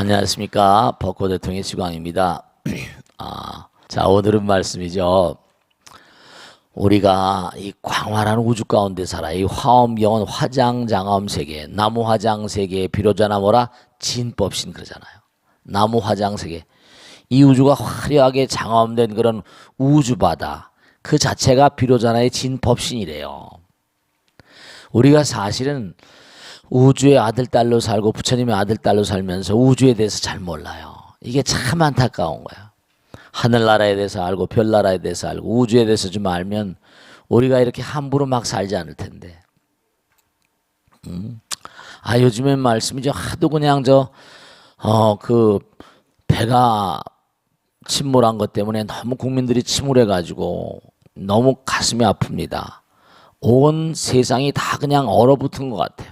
안녕하십니까. 벚꽃 대통령의 시광입니다. 자, 오늘은 말씀이죠. 우리가 이 광활한 우주 가운데 살아. 이 화엄경은 화장장엄 세계, 나무 화장 세계의 비로자나 뭐라 진법신 그러잖아요. 나무 화장 세계. 이 우주가 화려하게 장엄된 그런 우주바다 그 자체가 비로자나의 진법신이래요. 우리가 사실은 우주의 아들, 딸로 살고 부처님의 아들, 딸로 살면서 우주에 대해서 잘 몰라요. 이게 참 안타까운 거야. 하늘나라에 대해서 알고 별나라에 대해서 알고 우주에 대해서 좀 알면 우리가 이렇게 함부로 막 살지 않을 텐데. 요즘엔 말씀이죠. 하도 그냥 그 배가 침몰한 것 때문에 너무 국민들이 침울해가지고 너무 가슴이 아픕니다. 온 세상이 다 그냥 얼어붙은 것 같아요.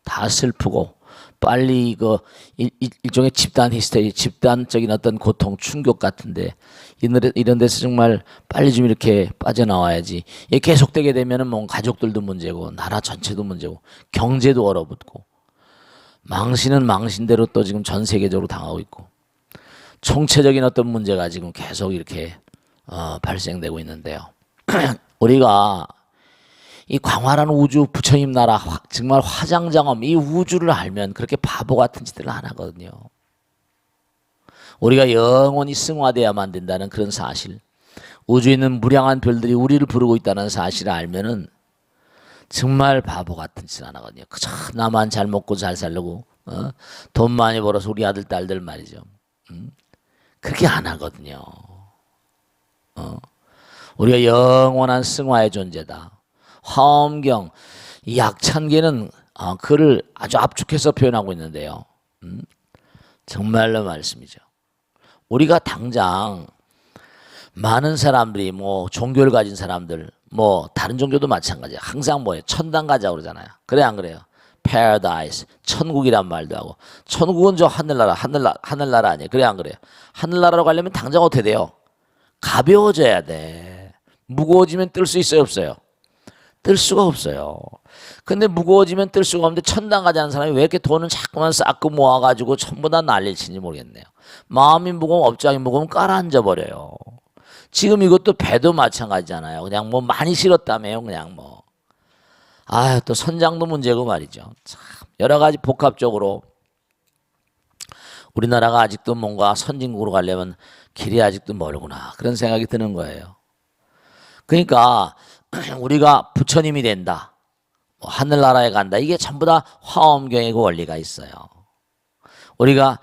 다 슬프고 빨리 이거 일종의 집단 히스테리, 집단적인 어떤 고통, 충격 같은데 이런 데서 정말 빨리 좀 이렇게 빠져나와야지. 이게 계속되게 되면은 뭐 가족들도 문제고 나라 전체도 문제고 경제도 얼어붙고 망신은 망신대로 또 지금 전 세계적으로 당하고 있고 총체적인 어떤 문제가 지금 계속 이렇게 발생되고 있는데요. 우리가 이 광활한 우주 부처님 나라 정말 화장장엄 이 우주를 알면 그렇게 바보 같은 짓을 안 하거든요. 우리가 영원히 승화돼야만 된다는 그런 사실, 우주에 있는 무량한 별들이 우리를 부르고 있다는 사실을 알면은 정말 바보 같은 짓을 안 하거든요. 그저 나만 잘 먹고 잘 살려고 돈 많이 벌어서 우리 아들 딸들 말이죠. 그렇게 안 하거든요. 우리가 영원한 승화의 존재다. 화엄경 이 약찬계는 그를 아주 압축해서 표현하고 있는데요. 정말로 말씀이죠. 우리가 당장 많은 사람들이 뭐 종교를 가진 사람들 뭐 다른 종교도 마찬가지야. 항상 뭐예요? 천당 가자고 그러잖아요. 그래 안 그래요? Paradise 천국이란 말도 하고 천국은 저 하늘나라 아니에요. 그래 안 그래요? 하늘나라로 가려면 당장 어떻게 돼요? 가벼워져야 돼. 무거워지면 뜰 수 있어요 없어요? 뜰 수가 없어요. 근데 무거워지면 뜰 수가 없는데 천당 가자는 사람이 왜 이렇게 돈을 자꾸만 쌓고 모아가지고 전부 다 난리를 치는지 모르겠네요. 마음이 무거우면 업장이 무거우면 깔아앉아 버려요. 지금 이것도 배도 마찬가지잖아요. 그냥 뭐 많이 실었다며요. 그냥 뭐. 또 선장도 문제고 말이죠. 참 여러 가지 복합적으로 우리나라가 아직도 뭔가 선진국으로 가려면 길이 아직도 멀구나. 그런 생각이 드는 거예요. 그러니까 우리가 부처님이 된다. 뭐 하늘나라에 간다. 이게 전부 다 화엄경의 그 원리가 있어요. 우리가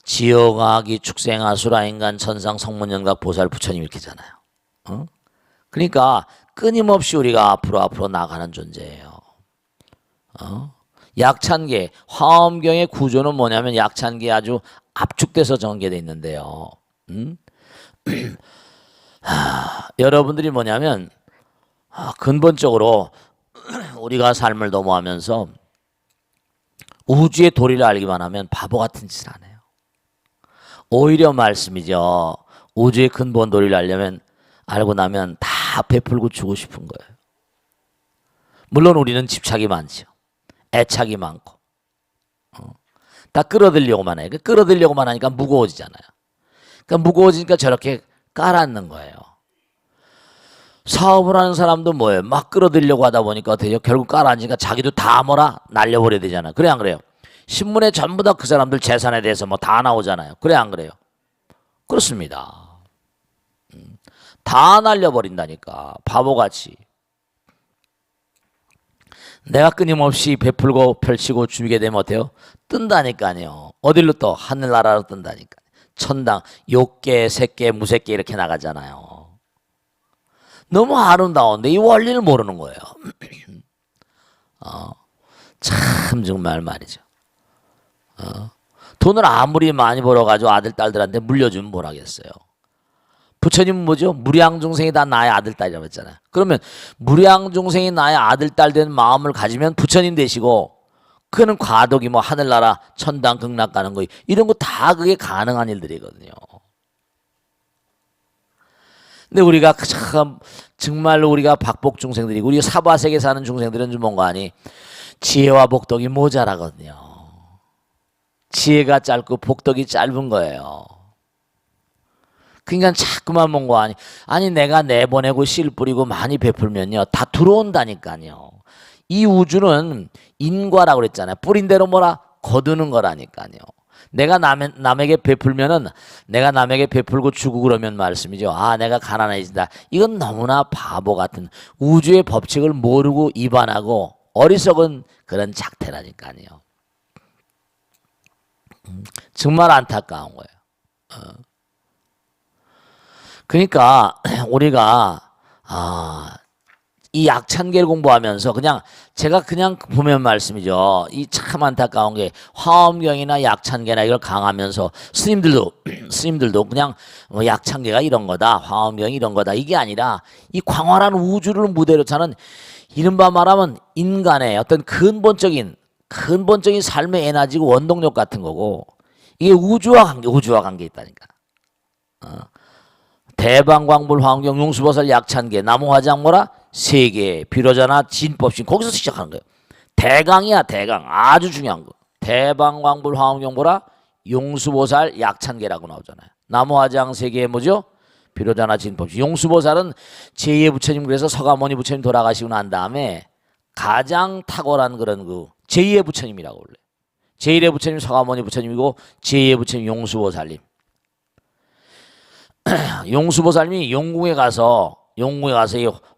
지옥아기 축생아수라 인간 천상 성문연각 보살 부처님 이렇게잖아요. 그러니까 끊임없이 우리가 앞으로 나가는 존재예요. 약찬계 화엄경의 구조는 뭐냐면 약찬계 아주 압축돼서 전개되어 있는데요. 여러분들이 뭐냐면 근본적으로 우리가 삶을 도모하면서 우주의 도리를 알기만 하면 바보 같은 짓을 안 해요. 오히려 말씀이죠. 우주의 근본 도리를 알고 나면 다 베풀고 주고 싶은 거예요. 물론 우리는 집착이 많죠. 애착이 많고 다 끌어들이려고만 해요. 끌어들이려고만 하니까 무거워지잖아요. 그러니까 무거워지니까 저렇게 깔아앉는 거예요. 사업을 하는 사람도 뭐예요? 막 끌어들이려고 하다 보니까 어때요? 결국 깔아앉으니까 자기도 다 날려버려야 되잖아요. 그래 안 그래요? 신문에 전부 다 그 사람들 재산에 대해서 뭐 다 나오잖아요. 그래 안 그래요? 그렇습니다. 다 날려버린다니까 바보같이. 내가 끊임없이 베풀고 펼치고 주게 되면 어때요? 뜬다니까요. 어디로 또? 하늘나라로 뜬다니까. 천당, 욕계, 색계, 무색계 이렇게 나가잖아요. 너무 아름다운데 이 원리를 모르는 거예요. 참 정말 말이죠. 돈을 아무리 많이 벌어가지고 아들 딸들한테 물려주면 뭘 하겠어요. 부처님은 뭐죠? 무량중생이 다 나의 아들 딸이라고 했잖아요. 그러면 무량중생이 나의 아들 딸 된 마음을 가지면 부처님 되시고 그는 과덕이 뭐 하늘나라 천당 극락 가는 거 이런 거 다 그게 가능한 일들이거든요. 근데 우리가 참 정말로 우리가 박복 중생들이고 우리가 사바세계 사는 중생들은 좀 뭔가 하니 지혜와 복덕이 모자라거든요. 지혜가 짧고 복덕이 짧은 거예요. 그러니까 자꾸만 뭔가 아니 내가 내보내고 씨 뿌리고 많이 베풀면요 다 들어온다니까요. 이 우주는 인과라고 그랬잖아요. 뿌린 대로 뭐라 거두는 거라니까요. 내가 남에게 베풀면은 내가 남에게 베풀고 주고 그러면 말씀이죠. 아 내가 가난해진다. 이건 너무나 바보 같은 우주의 법칙을 모르고 위반하고 어리석은 그런 작태라니까요. 정말 안타까운 거예요. 그러니까 우리가 이 약찬계를 공부하면서 그냥 제가 그냥 보면 말씀이죠. 이 참 안타까운 게 화엄경이나 약찬계나 이걸 강하면서 스님들도 그냥 뭐 약찬계가 이런 거다, 화엄경이 이런 거다 이게 아니라 이 광활한 우주를 무대로 차는 이른바 말하면 인간의 어떤 근본적인 삶의 에너지고 원동력 같은 거고 이게 우주와 관계 있다니까. 대방광불 화엄경 용수보살 약찬계 나무화장 뭐라 세계 비로자나 진법신 거기서 시작하는 거예요. 대강이야 대강 아주 중요한 거. 대방광불 화엄경 뭐라 용수보살 약찬계라고 나오잖아요. 나무화장 세계에 뭐죠? 비로자나 진법신. 용수보살은 제2의 부처님 그래서 서가모니 부처님 돌아가시고 난 다음에 가장 탁월한 그런 그 제2의 부처님이라고 원래. 제1의 부처님 서가모니 부처님이고 제2의 부처님 용수보살님. 용수보살님이 용궁에 가서 이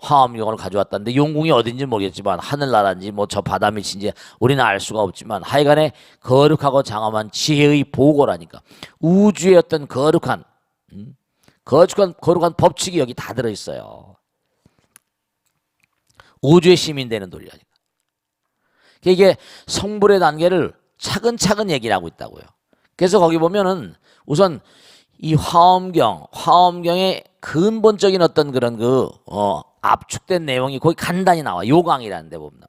화엄경을 가져왔다는데 용궁이 어딘지 모르겠지만 하늘나라인지 뭐 저 바다 밑인지 우리는 알 수가 없지만 하여간에 거룩하고 장엄한 지혜의 보고라니까 우주의 어떤 거룩한 법칙이 여기 다 들어있어요. 우주의 시민 되는 도리라니까. 이게 성불의 단계를 차근차근 얘기를 하고 있다고요. 그래서 거기 보면은 우선 이 화엄경의 근본적인 어떤 그런 압축된 내용이 거기 간단히 나와. 요강이라는 데 보면.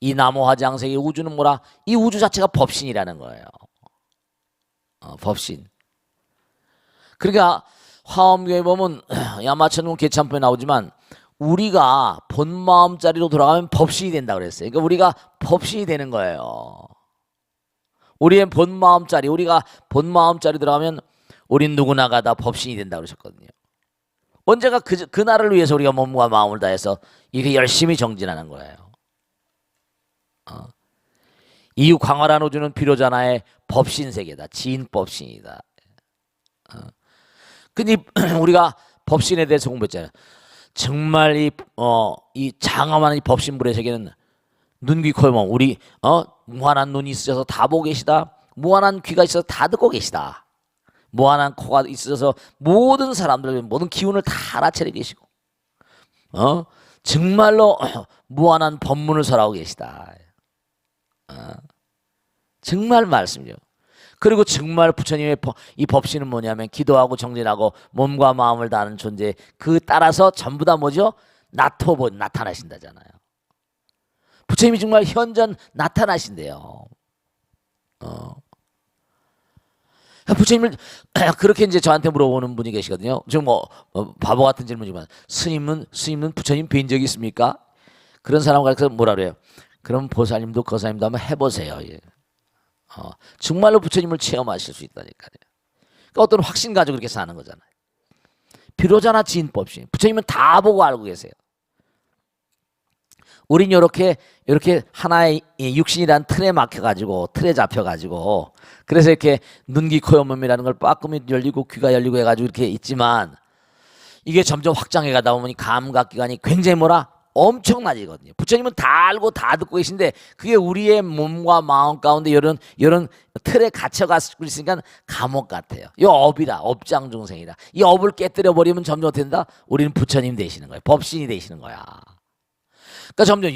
이 나무화장색의 우주는 뭐라? 이 우주 자체가 법신이라는 거예요. 법신. 그러니까 화엄경에 보면 야마천군 개참포에 나오지만 우리가 본 마음자리로 돌아가면 법신이 된다 그랬어요. 그러니까 우리가 법신이 되는 거예요. 우리의 본 마음자리, 우리가 본 마음자리 들어가면 우린 누구나가 다 법신이 된다 그러셨거든요. 언제가 그날을 위해서 우리가 몸과 마음을 다해서 이렇게 열심히 정진하는 거예요. 이 광활한 우주는 비로자나의 법신 세계다. 진법신이다. 근데 우리가 법신에 대해서 공부했잖아요. 정말 이 장엄한 이 법신불의 세계는 눈, 귀, 코, 몸 우리 무한한 눈이 있으셔서 다 보고 계시다. 무한한 귀가 있어서 다 듣고 계시다. 무한한 코가 있어서 모든 사람들 모든 기운을 다 알아차려 계시고 정말로 무한한 법문을 설하고 계시다. 정말 말씀이죠. 그리고 정말 부처님의 이 법신은 뭐냐면 기도하고 정진하고 몸과 마음을 다하는 존재 그 따라서 전부 다 뭐죠? 나타나신다잖아요. 부처님이 정말 현전 나타나신대요. 부처님을 그렇게 이제 저한테 물어보는 분이 계시거든요. 좀 바보 같은 질문이지만 스님은 부처님 뵌 적이 있습니까? 그런 사람 가르쳐서 뭐라 그래요? 그럼 보살님도 거사님도 한번 해보세요. 예. 정말로 부처님을 체험하실 수 있다니까요. 그러니까 어떤 확신 가지고 그렇게 사는 거잖아요. 비로자나 진법신. 부처님은 다 보고 알고 계세요. 우린 이렇게 하나의 육신이란 틀에 막혀가지고 틀에 잡혀가지고 그래서 이렇게 눈, 귀, 코, 몸이라는 걸 빠끔히 열리고 귀가 열리고 해가지고 이렇게 있지만 이게 점점 확장해 가다 보니 감각기관이 굉장히 엄청나지거든요. 부처님은 다 알고 다 듣고 계신데 그게 우리의 몸과 마음 가운데 이런 틀에 갇혀가지고 있으니까 감옥 같아요. 이 업이다. 업장중생이다. 이 업을 깨뜨려 버리면 점점 어떻게 된다? 우리는 부처님 되시는 거예요. 법신이 되시는 거야. 그러니까 점점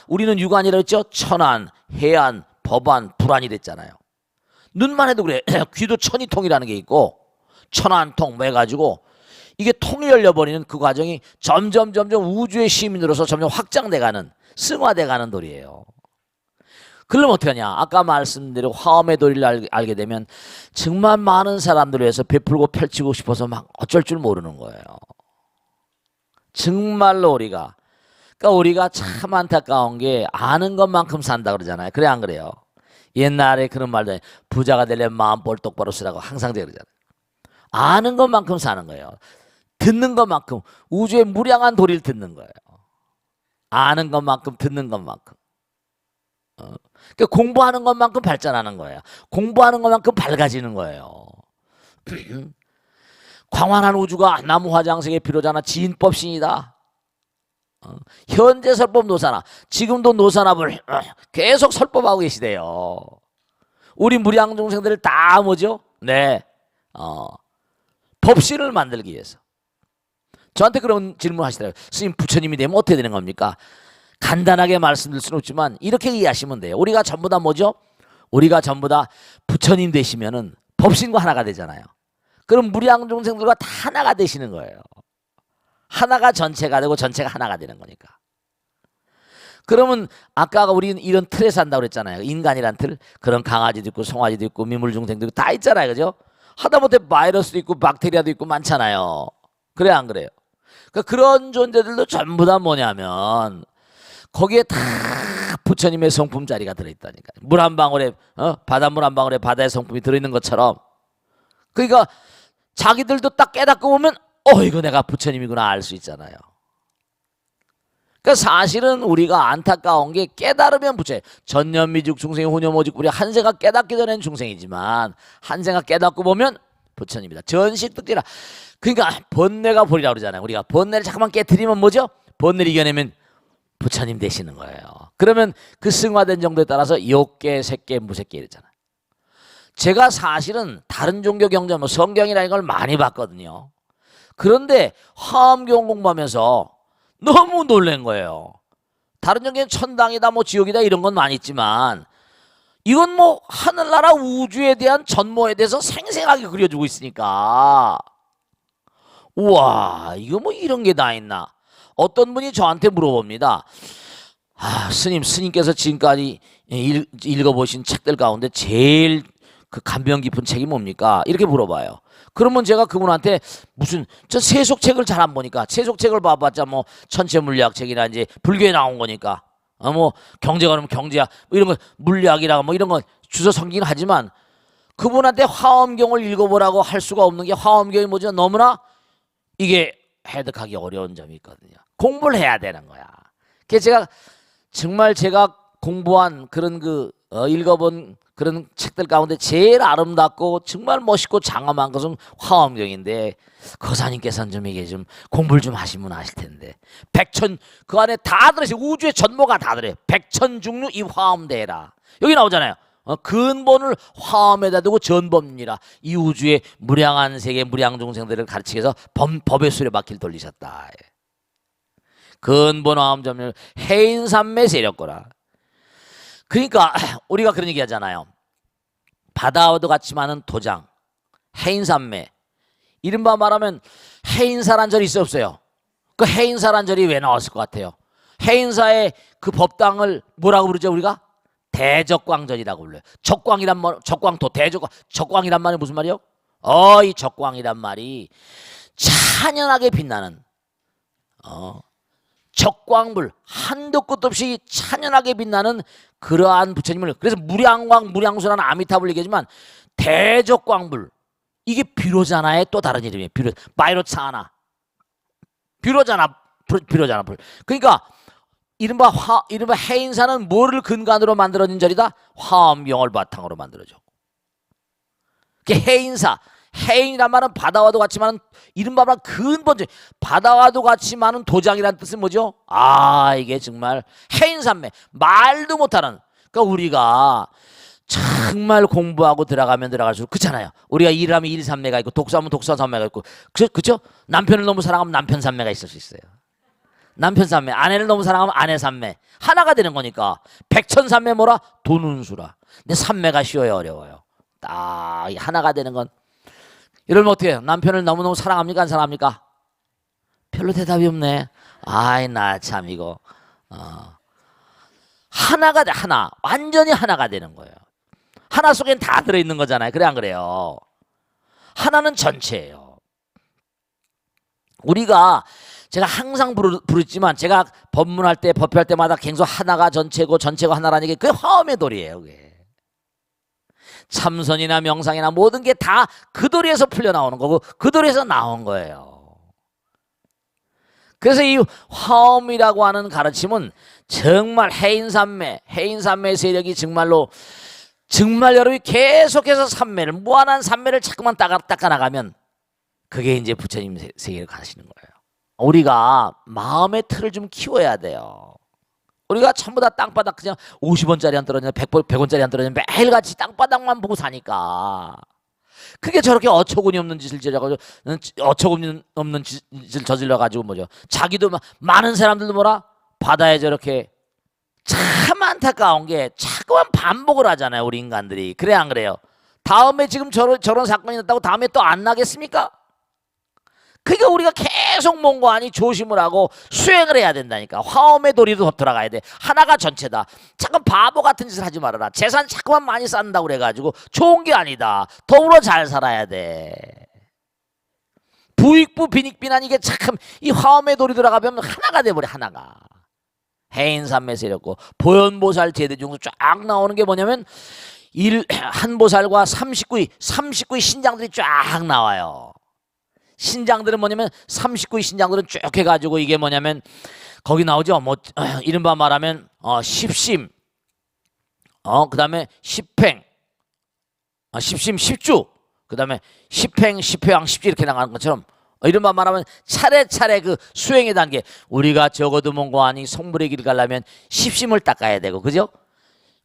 우리는 유관이라고 했죠. 천안, 해안, 법안, 불안이 됐잖아요. 눈만 해도 그래. 귀도 천이통이라는 게 있고 천안통 뭐 해가지고 이게 통이 열려버리는 그 과정이 점점 우주의 시민으로서 점점 확장돼가는 승화돼가는 도리예요. 그러면 어떻게 하냐? 아까 말씀드린 화엄의 도리를 알게 되면 정말 많은 사람들을 위해서 베풀고 펼치고 싶어서 막 어쩔 줄 모르는 거예요. 정말로 우리가 참 안타까운 게 아는 것만큼 산다 그러잖아요. 그래 안 그래요? 옛날에 그런 말도 해. 부자가 되려면 마음 볼 똑바로 쓰라고 항상 그러잖아요. 아는 것만큼 사는 거예요. 듣는 것만큼 우주의 무량한 도리를 듣는 거예요. 아는 것만큼 듣는 것만큼. 그러니까 공부하는 것만큼 발전하는 거예요. 공부하는 것만큼 밝아지는 거예요. 광활한 우주가 나무 화장색의 비로자나 지인법신이다. 현재 설법 노사나 지금도 노사납을 계속 설법하고 계시대요. 우리 무량 중생들을 다 뭐죠? 네, 법신을 만들기 위해서. 저한테 그런 질문 하시더라고요. 스님, 부처님이 되면 어떻게 되는 겁니까? 간단하게 말씀드릴 수는 없지만 이렇게 이해하시면 돼요. 우리가 전부 다 뭐죠? 우리가 전부 다 부처님 되시면은 법신과 하나가 되잖아요. 그럼 무량 중생들과 다 하나가 되시는 거예요. 하나가 전체가 되고 전체가 하나가 되는 거니까. 그러면 아까 우리는 이런 틀에 산다고 그랬잖아요. 인간이란 틀. 그런 강아지도 있고 송아지도 있고 미물 중생도 있고 다 있잖아요. 그죠? 하다못해 바이러스도 있고 박테리아도 있고 많잖아요. 그래 안 그래요? 그러니까 그런 존재들도 전부 다 뭐냐면 거기에 다 부처님의 성품 자리가 들어있다니까. 물 한 방울에 바닷물 한 방울에 바다의 성품이 들어있는 것처럼. 그러니까 자기들도 딱 깨닫고 보면 이거 내가 부처님이구나 알 수 있잖아요. 그러니까 사실은 우리가 안타까운 게 깨달으면 부처님. 전년미직 중생이 후년오직 우리 한세가 깨닫기 전엔 중생이지만 한세가 깨닫고 보면 부처님이다. 전식득지라. 그러니까 번뇌가 보리라 그러잖아요. 우리가 번뇌를 잠깐만 깨트리면 뭐죠? 번뇌를 이겨내면 부처님 되시는 거예요. 그러면 그 승화된 정도에 따라서 욕계, 색계, 무색계 이랬잖아요. 제가 사실은 다른 종교 경전, 뭐 성경이라는 걸 많이 봤거든요. 그런데 화엄경 공부하면서 너무 놀란 거예요. 다른 종교는 천당이다, 뭐 지옥이다 이런 건 많이 있지만 이건 뭐 하늘나라 우주에 대한 전모에 대해서 생생하게 그려주고 있으니까 우와, 이거 뭐 이런 게 다 있나. 어떤 분이 저한테 물어봅니다. 스님께서 지금까지 읽어보신 책들 가운데 제일 그 감명 깊은 책이 뭡니까? 이렇게 물어봐요. 그러면 제가 그분한테 저 세속책을 잘 안 보니까 세속책을 봐봤자 뭐 천체물리학책이나 이제 불교에 나온 거니까 뭐 경제가 그러면 경제학 뭐 이런 거 물리학이라고 뭐 이런 거 주워 섬기긴 하지만 그분한테 화엄경을 읽어보라고 할 수가 없는 게 화엄경이 뭐죠? 너무나 이게 해석하기 어려운 점이 있거든요. 공부를 해야 되는 거야. 그래서 제가 공부한 그런 읽어본 그런 책들 가운데 제일 아름답고 정말 멋있고 장엄한 것은 화엄경인데 거사님께서는 좀 이게 좀 공부를 좀 하시면 아실 텐데 그 안에 다 들어있어요. 우주의 전모가 다 들어요. 백천중류 이 화엄대라 여기 나오잖아요. 근본을 화엄에다 두고 전법리라 이 우주의 무량한 세계 무량 중생들을 가르치기 위해서 법의 수레바퀴를 돌리셨다. 근본 화엄전멸 해인삼매 세력거라. 그러니까 우리가 그런 얘기 하잖아요. 바다와도 같이 많은 도장 해인삼매. 이른바 말하면 해인사란 절이 있어 없어요? 그 해인사란 절이 왜 나왔을 것 같아요? 해인사의 그 법당을 뭐라고 부르죠 우리가? 대적광전이라고 불러요. 적광이란 말, 적광토, 적광이란 말이 무슨 말이요? 이 적광이란 말이 찬연하게 빛나는 적광불 한도 끝도 없이 찬연하게 빛나는 그러한 부처님을 그래서 무량광 무량수라는 아미타불 얘기하지만 대적광불 이게 비로자나의 또 다른 이름이에요. 마이로차나 비로자나 불. 그러니까 이른바 해인사는 뭐를 근간으로 만들어진 절이다? 화엄경을 바탕으로 만들어져. 해인사 해인이란 말은 바다와도 같이 많은 이른바 근본적 바다와도 같이 많은 도장이라는 뜻은 뭐죠? 이게 정말 해인산매 말도 못하는. 그러니까 우리가 정말 공부하고 들어가면 들어갈수록 그렇잖아요. 우리가 일하면 일산매가 있고 독사하면 독사산매가 있고 그렇죠? 남편을 너무 사랑하면 남편산매가 있을 수 있어요. 남편산매 아내를 너무 사랑하면 아내산매 하나가 되는 거니까 백천산매 뭐라? 도눈수라. 근데 산매가 쉬워요 어려워요? 딱 하나가 되는 건 이러면 어떻게 해요? 남편을 너무너무 사랑합니까? 안 사랑합니까? 별로 대답이 없네. 나 참 이거 하나가 돼. 하나 완전히 하나가 되는 거예요. 하나 속엔 다 들어있는 거잖아요. 그래 안 그래요? 하나는 전체예요. 우리가 제가 항상 부르지만 제가 법문할 때 법회할 때마다 계속 하나가 전체고 전체가 하나라는 게 그게 화엄의 도리예요. 그게. 참선이나 명상이나 모든 게 다 그 도리에서 풀려 나오는 거고 그 도리에서 나온 거예요. 그래서 이 화엄이라고 하는 가르침은 정말 해인산매 세력이 정말 여러분이 계속해서 무한한 산매를 자꾸만 닦아 나가면 그게 이제 부처님 세계를 가시는 거예요. 우리가 마음의 틀을 좀 키워야 돼요. 우리가 전부 다 땅바닥 그냥 50원짜리 안 떨어지냐 100원짜리 안 떨어지냐 매일같이 땅바닥만 보고 사니까 그게 저렇게 어처구니 없는 짓을 저질러가지고 뭐죠. 자기도 많은 사람들도 뭐라 바다에 저렇게 참 안타까운 게 자꾸만 반복을 하잖아요. 우리 인간들이. 그래 안 그래요? 다음에 지금 저런 사건이 났다고 다음에 또 안 나겠습니까? 그러니까 우리가 계속 뭔가 아니 조심을 하고 수행을 해야 된다니까. 화엄의 도리도 돌아가야 돼. 하나가 전체다. 자꾸 바보 같은 짓을 하지 말아라. 재산 자꾸만 많이 쌓는다고 그래가지고 좋은 게 아니다. 더불어 잘 살아야 돼. 부익부 빈익빈한 이게 참 이 화엄의 도리 들어가면 하나가 돼버려. 하나가. 해인산매세 이랬고 보현보살 제대 중에서 쫙 나오는 게 뭐냐면 한 보살과 39의 신장들이 쫙 나와요. 신장들은 뭐냐면 39의 신장들은 쭉 해가지고 이게 뭐냐면 거기 나오죠. 뭐 이른바 말하면 십심, 그 다음에 십행, 십심, 십주, 그 다음에 십행, 십회왕, 십주 이렇게 나가는 것처럼 이른바 말하면 차례차례 그 수행의 단계. 우리가 적어도 뭔가 아니 성불의 길을 가려면 십심을 닦아야 되고 그죠?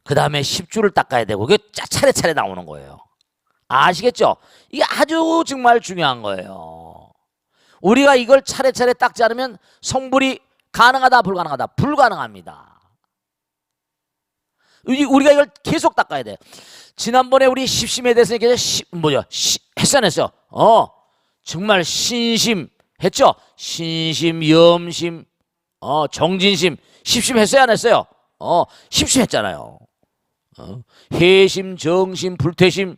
그 다음에 십주를 닦아야 되고 그게 차례차례 나오는 거예요. 아시겠죠? 이게 아주 정말 중요한 거예요. 우리가 이걸 차례차례 닦지 않으면 성불이 가능하다 불가능하다? 불가능합니다. 우리가 이걸 계속 닦아야 돼. 지난번에 우리 십심에 대해서 했어 안 했어? 정말 신심 했죠? 신심, 염심, 정진심, 십심 했어요 안 했어요? 십심 했잖아요. 해심, 정심, 불태심,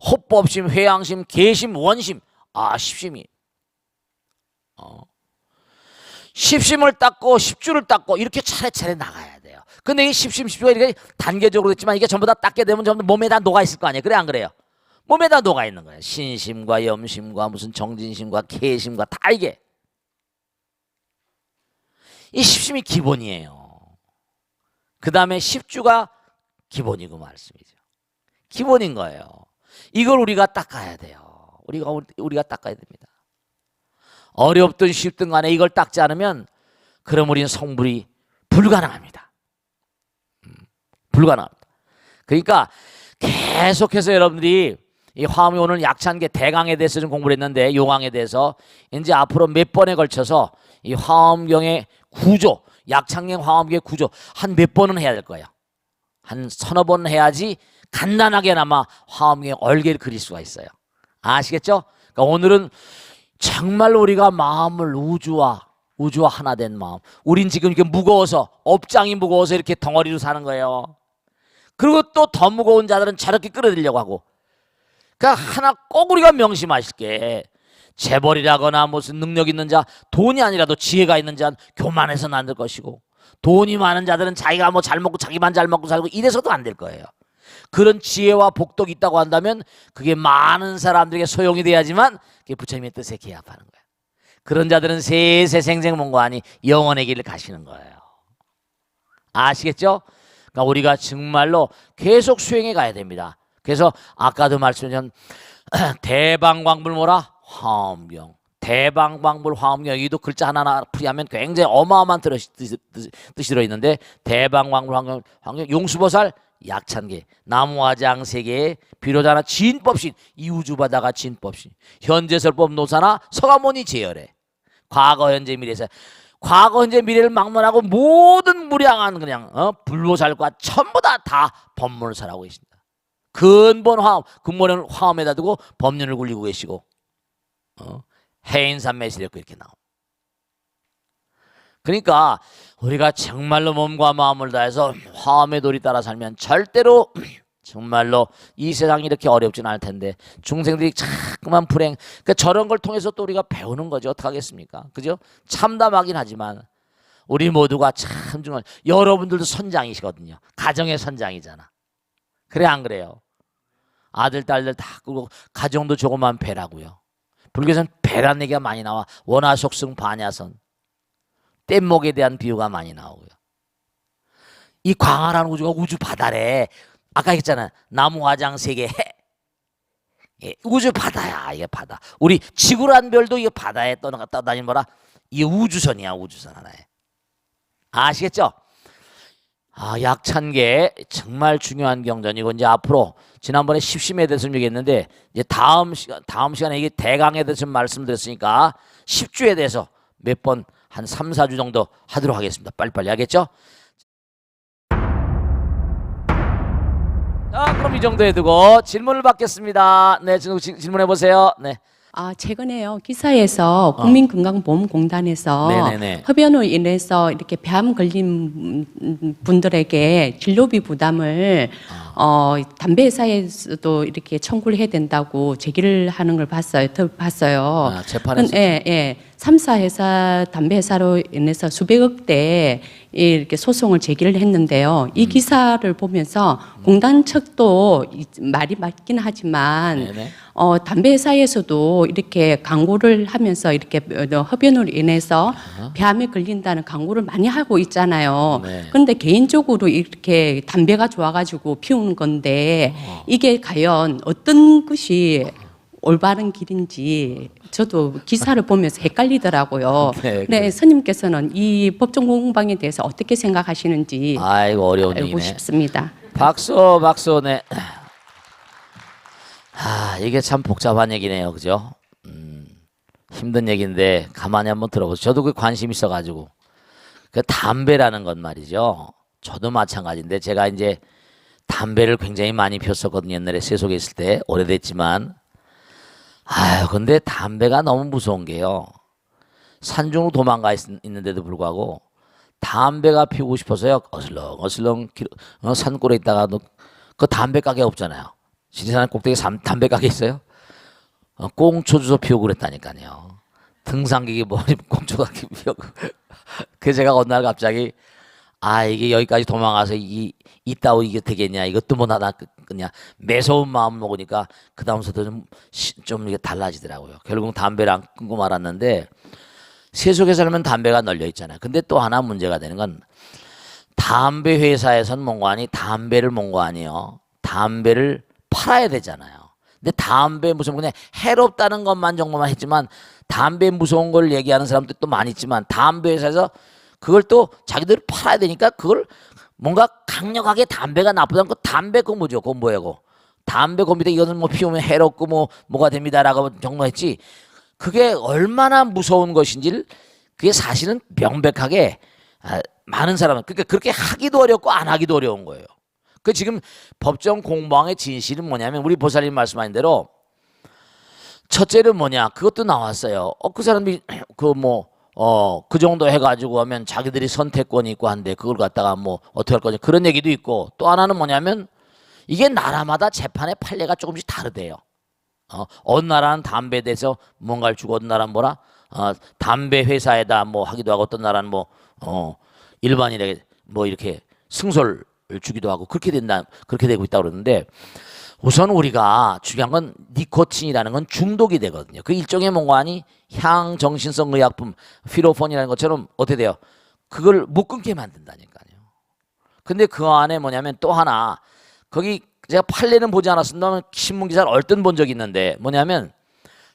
호법심, 회양심, 계심, 원심. 십심이. 십심을 닦고 십주를 닦고 이렇게 차례차례 나가야 돼요. 근데 이 십심, 십주가 이렇게 단계적으로 됐지만 이게 전부 다 닦게 되면 전부 몸에 다 녹아 있을 거 아니에요. 그래 안 그래요? 몸에 다 녹아 있는 거예요. 신심과 염심과 무슨 정진심과 계심과 다 이게. 이 십심이 기본이에요. 그 다음에 십주가 기본이고 말씀이죠. 기본인 거예요. 이걸 우리가 닦아야 돼요. 우리가 닦아야 됩니다. 어렵든 쉽든 간에 이걸 닦지 않으면 그럼 우리는 성불이 불가능합니다. 불가능합니다. 그러니까 계속해서 여러분들이 이 화엄이 오늘 약찬계 대강에 대해서 좀 공부를 했는데 용왕에 대해서 이제 앞으로 몇 번에 걸쳐서 이 화엄경의 구조, 약찬경 화엄경의 구조 한 몇 번은 해야 될 거예요. 한 서너 번 해야지 간단하게나마 화엄경의 얼개를 그릴 수가 있어요. 아시겠죠? 그러니까 오늘은 정말 우리가 마음을 우주와 하나 된 마음. 우린 지금 이렇게 무거워서 업장이 무거워서 이렇게 덩어리로 사는 거예요. 그리고 또 더 무거운 자들은 저렇게 끌어들이려고 하고. 그러니까 하나 꼭 우리가 명심하실 게 재벌이라거나 무슨 능력 있는 자, 돈이 아니라도 지혜가 있는 자는 교만해서는 안 될 것이고 돈이 많은 자들은 자기가 뭐 잘 먹고 자기만 잘 먹고 살고 이래서도 안 될 거예요. 그런 지혜와 복덕이 있다고 한다면 그게 많은 사람들에게 소용이 돼야지만 그게 부처님의 뜻에 기합하는 거예요. 그런 자들은 세세생생문고하니 영원의 길을 가시는 거예요. 아시겠죠? 그러니까 우리가 정말로 계속 수행해 가야 됩니다. 그래서 아까도 말씀드린 대방광불 뭐라? 화엄경. 대방광불 화엄경. 여기도 글자 하나하나 풀이하면 굉장히 어마어마한 뜻이 들어있는데 대방광불 화엄경 용수보살 약찬계 나무화장 세계에 비로자나 진법신 이우주바다가 진법신 현재설법 노사나 서가모니 제열해 과거 현재 미래에서 과거 현재 미래를 막론하고 모든 무량한 그냥 불보살과 전부 다 법문을 설하고 계십니다. 근본 화엄 근본을 화엄에다 두고 법륜을 굴리고 계시고 해인산매시력 이렇게 나옵니다. 그러니까 우리가 정말로 몸과 마음을 다해서 화엄의 도리 따라 살면 절대로 정말로 이 세상이 이렇게 어렵진 않을 텐데 중생들이 자꾸만 불행. 그러니까 저런 걸 통해서 또 우리가 배우는 거죠. 어떻게 하겠습니까? 그죠? 참담하긴 하지만 우리 모두가 참 정말 여러분들도 선장이시거든요. 가정의 선장이잖아. 그래 안 그래요? 아들 딸들 다 끄고 가정도 조그만 배라고요. 불교에서는 배라는 얘기가 많이 나와. 원화속성 반야선. 뗏목에 대한 비유가 많이 나오고요. 이 광활한 우주가 우주 바다래. 아까 했잖아. 나무 화장 세계 해. 예, 우주 바다야. 이게 바다. 우리 지구란 별도 이게 바다에 떠다니는 뭐라? 이게 우주선이야. 우주선 하나에. 아시겠죠? 약 1000개 정말 중요한 경전이고 이제 앞으로 지난번에 십심에 대해서 얘기했는데 이제 다음 시간에 이게 대강에 대해서 말씀드렸으니까 10주에 대해서 몇 번 한 3, 4주 정도 하도록 하겠습니다. 빨리빨리 하겠죠? 자, 그럼 이 정도에 두고 질문을 받겠습니다. 네, 질문해 보세요. 네. 최근에요. 기사에서 국민건강보험공단에서 네네네. 흡연으로 인해서 이렇게 폐암 걸린 분들에게 진료비 부담을 담배 회사에서도 이렇게 청구를 해야 된다고 제기를 하는 걸 봤어요. 재판에서. 예. 3사 회사 담배 회사로 인해서 수백억대 이렇게 소송을 제기를 했는데요. 이 기사를 보면서 공단 측도 말이 맞긴 하지만 네네. 담배 회사에서도 이렇게 광고를 하면서 이렇게 흡연으로 인해서 폐암에 걸린다는 광고를 많이 하고 있잖아요. 네. 그런데 개인적으로 이렇게 담배가 좋아가지고 피우는 건데 이게 과연 어떤 것이 올바른 길인지 저도 기사를 보면서 헷갈리더라고요. 네, 네, 스님께서는 이 법정 공방에 대해서 어떻게 생각하시는지 아이고 어려운 알고 얘기네. 싶습니다. 박수. 네. 이게 참 복잡한 얘기네요. 그죠? 힘든 얘기인데 가만히 한번 들어보세요. 저도 그 관심 있어가지고 그 담배라는 건 말이죠. 저도 마찬가지인데 제가 이제 담배를 굉장히 많이 폈었거든요. 옛날에 세속에 있을 때. 오래됐지만 근데 담배가 너무 무서운 게요. 산중으로 도망가 있는데도 불구하고 담배가 피우고 싶어서요. 어슬렁 산골에 있다가 그 담배 가게 없잖아요. 지리산 꼭대기 담배 가게 있어요? 꽁초 주워 피우고 그랬다니까요. 등산객이 머리 꽁초 가게 피우고. 그래서 제가 어느 날 갑자기 이게 여기까지 도망가서 이따오 이게 되겠냐. 이것도 뭐 나다 그냥 매서운 마음 먹으니까 그 다음부터 좀 이게 달라지더라고요. 결국 담배를 안 끊고 말았는데 세속에 살면 담배가 널려 있잖아요. 근데 또 하나 문제가 되는 건 담배 회사에선 뭔가 아니 담배를 뭔가 아니요. 담배를 팔아야 되잖아요. 근데 담배 무슨 그냥 해롭다는 것만 정도만 했지만 담배 무서운 걸 얘기하는 사람도 또 많이 있지만 담배 회사에서 그걸 또 자기들 팔아야 되니까 그걸 뭔가 강력하게 담배가 나쁘다는 거 담배 공부죠. 공부하고 담배 공부인데 이거는 뭐 피우면 해롭고 뭐가 됩니다라고 정도했지. 그게 얼마나 무서운 것인지를 그게 사실은 명백하게 많은 사람은 그러니까 그렇게 하기도 어렵고 안 하기도 어려운 거예요. 그 지금 법정 공방의 진실은 뭐냐면 우리 보살님 말씀하신 대로 첫째는 뭐냐 그것도 나왔어요. 그 사람이 그 정도 해가지고 하면 자기들이 선택권이 있고 한데 그걸 갖다가 뭐 어떻게 할 거냐 그런 얘기도 있고 또 하나는 뭐냐면 이게 나라마다 재판의 판례가 조금씩 다르대요. 어느 나라는 담배에 대해서 뭔가를 주고 어느 나라는 담배 회사에다 뭐 하기도 하고 어떤 나라는 일반인에게 뭐 이렇게 승소를 주기도 하고 그렇게 되고 있다고 그러는데 우선 우리가 중요한 건 니코틴이라는 건 중독이 되거든요. 그 일종의 뭔가 아니 향정신성 의약품 피로폰이라는 것처럼 어떻게 돼요? 그걸 못 끊게 만든다니까요. 근데 그 안에 뭐냐면 또 하나 거기 제가 판례는 보지 않았습니다만 신문 기사를 얼뜬 본 적이 있는데 뭐냐면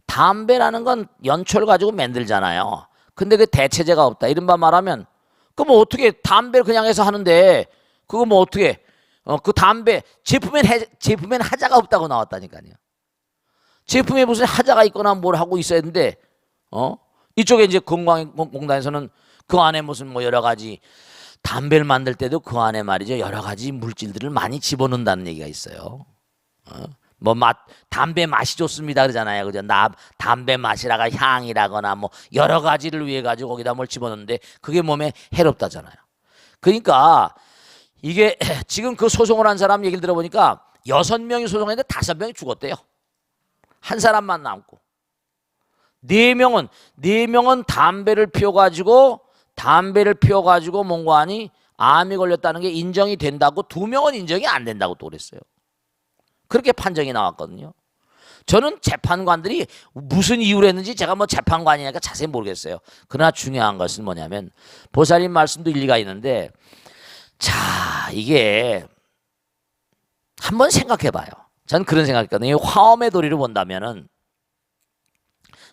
담배라는 건 연초를 가지고 만들잖아요. 근데 그 대체제가 없다. 이른바 말하면 그럼 어떻게 담배를 그냥 해서 하는데 그거 뭐 어떻게 그 담배 제품엔 하자가 없다고 나왔다니까요. 제품에 무슨 하자가 있거나 뭘 하고 있어야 되는데 이쪽에 이제 건강공단에서는 그 안에 무슨 뭐 여러 가지 담배를 만들 때도 그 안에 말이죠 여러 가지 물질들을 많이 집어넣는다는 얘기가 있어요. 담배 맛이 좋습니다 그러잖아요. 그죠? 담배 맛이라가 향이라거나 뭐 여러 가지를 위해 가지고 거기다 뭘 집어넣는데 그게 몸에 해롭다잖아요. 그러니까 이게 지금 그 소송을 한 사람 얘기를 들어보니까 6명이 소송했는데 5명이 죽었대요. 한 사람만 남고 4명은 담배를 피워가지고 뭔가 하니 암이 걸렸다는 게 인정이 된다고 2명은 인정이 안 된다고 또 그랬어요. 그렇게 판정이 나왔거든요. 저는 재판관들이 무슨 이유로 했는지 제가 뭐 재판관이니까 자세히 모르겠어요. 그러나 중요한 것은 뭐냐면 보살님 말씀도 일리가 있는데, 자, 이게 한번 생각해 봐요. 저는 그런 생각했거든요. 화엄의 도리를 본다면은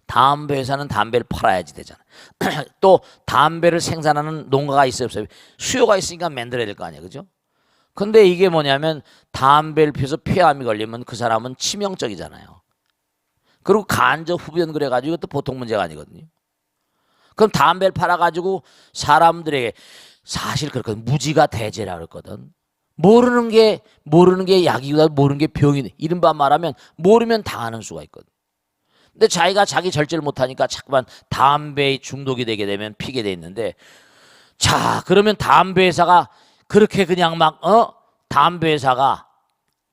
담배 회사는 담배를 팔아야지 되잖아. 또 담배를 생산하는 농가가 있어요, 없어요? 수요가 있으니까 만들어야 될 거 아니에요, 그죠? 근데 이게 뭐냐면 담배를 피워서 폐암이 걸리면 그 사람은 치명적이잖아요. 그리고 간접 흡연 그래가지고 이것도 보통 문제가 아니거든요. 그럼 담배를 팔아가지고 사람들에게 사실 그렇거든. 무지가 대죄라 그랬거든. 모르는 게 약이다, 모르는 게 병이네. 이른바 말하면 모르면 당하는 수가 있거든. 근데 자기가 자기 절제를 못하니까 자꾸만 담배에 중독이 되게 되면 피게 돼 있는데, 자, 그러면 담배 회사가 그렇게 그냥 막 담배 회사가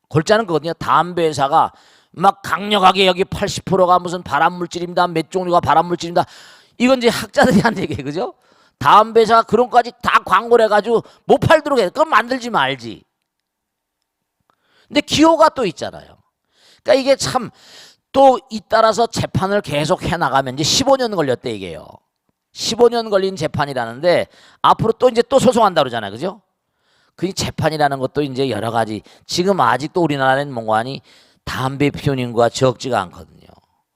골자는 거거든요. 담배 회사가 막 강력하게 여기 80%가 무슨 발암 물질입니다. 몇 종류가 발암 물질입니다. 이건 이제 학자들이 한 얘기예요, 그죠? 담배 회사가 그런 거까지 다 광고를 해가지고 못 팔도록 해. 그럼 만들지 말지. 근데 기호가 또 있잖아요. 그러니까 이게 참 또 잇따라서 재판을 계속 해나가면 이제 15년 걸렸대, 이게요. 15년 걸린 재판이라는데 앞으로 또 이제 또 소송한다 그러잖아요, 그죠? 그 재판이라는 것도 이제 여러 가지, 지금 아직도 우리나라는 뭔가니 담배 피우는 인구가 적지가 않거든요.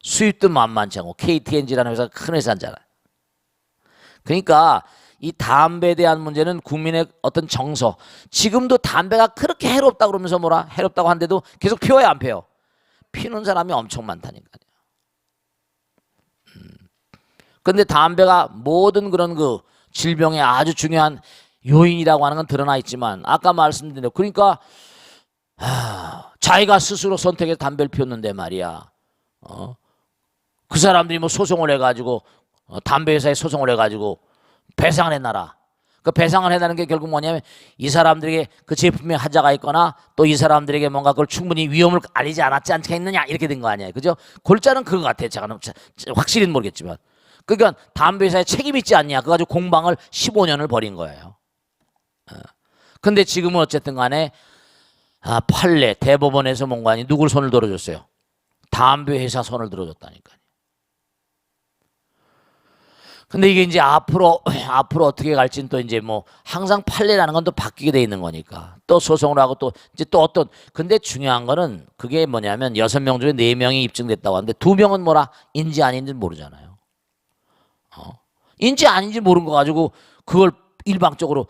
수입도 만만치 않고 KTNG라는 회사가 큰 회사잖아요. 그러니까 이 담배에 대한 문제는 국민의 어떤 정서, 지금도 담배가 그렇게 해롭다고 그러면서 뭐라 해롭다고 한데도 계속 피워야 안 피워요? 피는 사람이 엄청 많다니까요. 근데 담배가 모든 그런 그 질병의 아주 중요한 요인이라고 하는 건 드러나 있지만, 아까 말씀드린 대로 그러니까 자기가 스스로 선택해서 담배를 피웠는데 말이야. 그 사람들이 뭐 소송을 해가지고 담배 회사에 소송을 해가지고 배상을 해놔라. 그 배상을 해나는 게 결국 뭐냐면 이 사람들에게 그 제품에 하자가 있거나 또 이 사람들에게 뭔가 그걸 충분히 위험을 알리지 않았지 않겠느냐, 이렇게 된 거 아니에요, 그죠? 골자는 그거 같아요. 제가 확실히는 모르겠지만. 그러니까 담배 회사에 책임 있지 않냐, 그거 가지고 공방을 15년을 벌인 거예요. 근데 지금은 어쨌든 간에 판례 대법원에서 뭔가니 누굴 손을 들어줬어요? 담배 회사 손을 들어줬다니까요. 근데 이게 이제 앞으로 어떻게 갈지는 또 이제 뭐 항상 판례라는 건 또 바뀌게 돼 있는 거니까 또 소송을 하고 또 이제 또 어떤, 근데 중요한 거는 그게 뭐냐면 6명 중에 4명이 입증됐다고 하는데 2명은 뭐라 인지 아닌지 모르잖아요. 인지 아닌지 모르는 거 가지고 그걸 일방적으로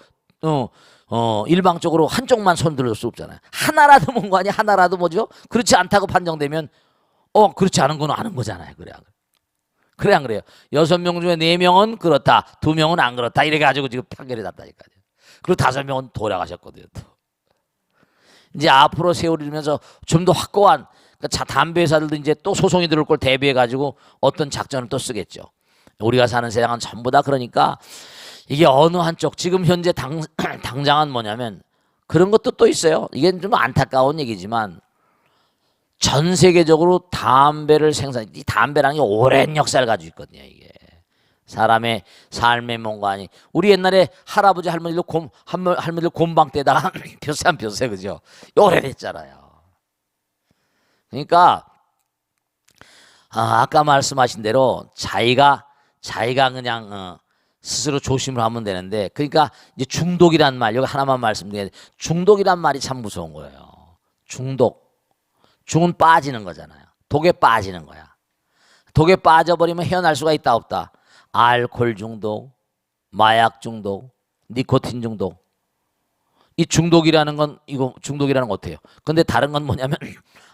일방적으로 한쪽만 손 들을 수 없잖아요. 하나라도 뭔 거 아니야? 하나라도 뭐죠? 그렇지 않다고 판정되면 그렇지 않은 건 아는 거잖아요. 그래 안 그래요? 6명 중에 4명은 그렇다, 2명은 안 그렇다, 이래 가지고 지금 판결이 났다니까요. 그리고 5명은 돌아가셨거든요. 또 이제 앞으로 세월이 들면서 좀 더 확고한, 그러니까 담배 회사들도 이제 또 소송이 들어올 걸 대비해 가지고 어떤 작전을 또 쓰겠죠. 우리가 사는 세상은 전부 다 그러니까 이게 어느 한쪽, 지금 현재 당장은 뭐냐면 그런 것도 또 있어요. 이게 좀 안타까운 얘기지만 전 세계적으로 담배를 이 담배라는 게 오랜 역사를 가지고 있거든요. 이게 사람의 삶의 뭔가 아니, 우리 옛날에 할아버지 할머니들 곰방 때다가 벼세 한 벼세, 그죠? 오래됐잖아요. 그러니까 아까 말씀하신 대로 자기가 그냥 스스로 조심을 하면 되는데, 그러니까 이제 중독이란 말, 여기 하나만 말씀드려야 돼. 중독이란 말이 참 무서운 거예요. 중은 빠지는 거잖아요. 독에 빠지는 거야. 독에 빠져버리면 헤어날 수가 있다 없다? 알코올 중독, 마약 중독, 니코틴 중독. 이 중독이라는 건, 이거 중독이라는 건 어때요? 근데 다른 건 뭐냐면